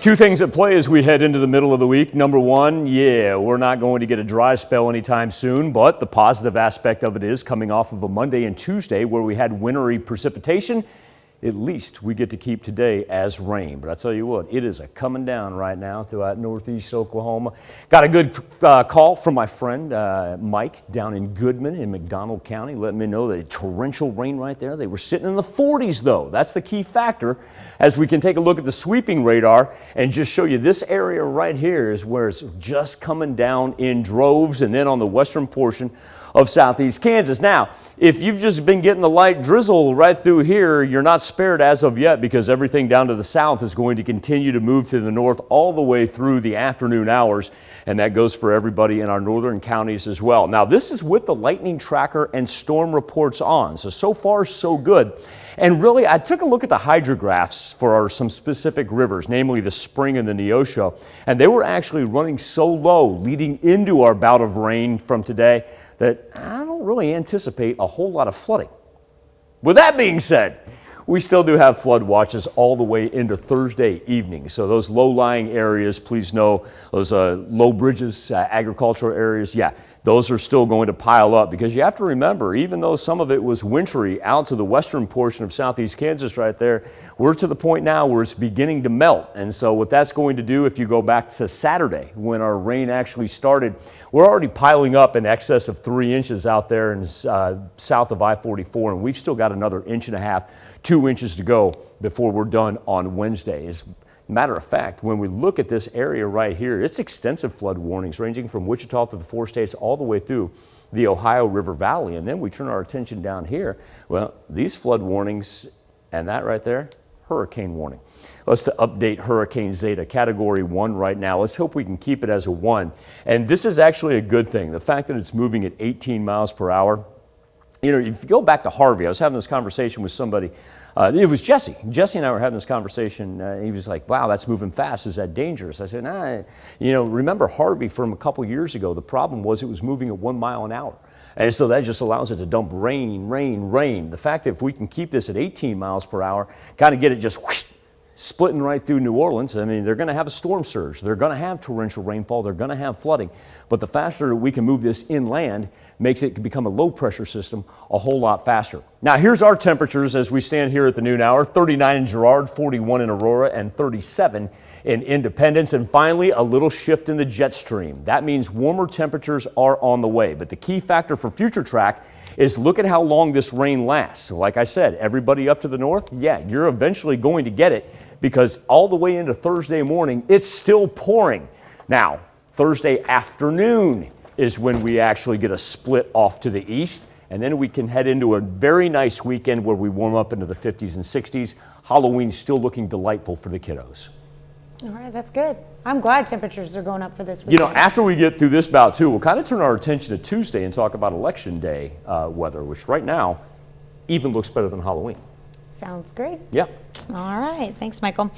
Two things at play as we head into the middle of the week. Number one, we're not going to get a dry spell anytime soon, but the positive aspect of it is coming off of a Monday and Tuesday where we had wintry precipitation. At least we get to keep today as rain. But I tell you what, it is a coming down right now throughout northeast Oklahoma. Got a good call from my friend Mike down in Goodman in McDonald County, letting me know that torrential rain right there. They were sitting in the 40s though. That's the key factor as we can take a look at the sweeping radar and just show you this area right here is where it's just coming down in droves, and then on the western portion of southeast Kansas. Now, if you've just been getting the light drizzle right through here, you're not spared as of yet, because everything down to the south is going to continue to move to the north all the way through the afternoon hours, and that goes for everybody in our northern counties as well. Now, this is with the lightning tracker and storm reports on, so far so good. And really, I took a look at the hydrographs for some specific rivers, namely the Spring and the Neosho, and they were actually running so low leading into our bout of rain from today that I don't really anticipate a whole lot of flooding. With that being said, we still do have flood watches all the way into Thursday evening. So those low-lying areas, please know, those low bridges, agricultural areas, those are still going to pile up, because you have to remember, even though some of it was wintry out to the western portion of southeast Kansas right there, we're to the point now where it's beginning to melt. And so what that's going to do, if you go back to Saturday when our rain actually started, we're already piling up in excess of 3 inches out there in south of I-44, and we've still got another 1.5 inches, 2 inches to go before we're done on Wednesday. As a matter of fact, when we look at this area right here, it's extensive flood warnings ranging from Wichita to the 4 states all the way through the Ohio River Valley. And then we turn our attention down here. Well, these flood warnings and that right there, hurricane warning. Let's to update Hurricane Zeta, Category 1 right now. Let's hope we can keep it as a 1. And this is actually a good thing. The fact that it's moving at 18 miles per hour. You know, if you go back to Harvey, I was having this conversation with somebody. It was Jesse. Jesse and I were having this conversation. He was like, wow, that's moving fast. Is that dangerous? I said, nah. You know, remember Harvey from a couple years ago. The problem was it was moving at 1 mile an hour. And so that just allows it to dump rain, rain, rain. The fact that if we can keep this at 18 miles per hour, kind of get it just whoosh, splitting right through New Orleans. I mean, they're going to have a storm surge. They're going to have torrential rainfall. They're going to have flooding. But the faster that we can move this inland makes it become a low pressure system a whole lot faster. Now, here's our temperatures as we stand here at the noon hour. 39 in Girard, 41 in Aurora, and 37 in Independence. And finally, a little shift in the jet stream. That means warmer temperatures are on the way. But the key factor for future track is look at how long this rain lasts. So like I said, everybody up to the north, you're eventually going to get it, because all the way into Thursday morning, it's still pouring. Now, Thursday afternoon is when we actually get a split off to the east, and then we can head into a very nice weekend where we warm up into the 50s and 60s. Halloween's still looking delightful for the kiddos. All right, that's good. I'm glad temperatures are going up for this weekend. You know, after we get through this bout too, we'll kind of turn our attention to Tuesday and talk about Election Day weather, which right now even looks better than Halloween. Sounds great. Yeah. All right, thanks, Michael.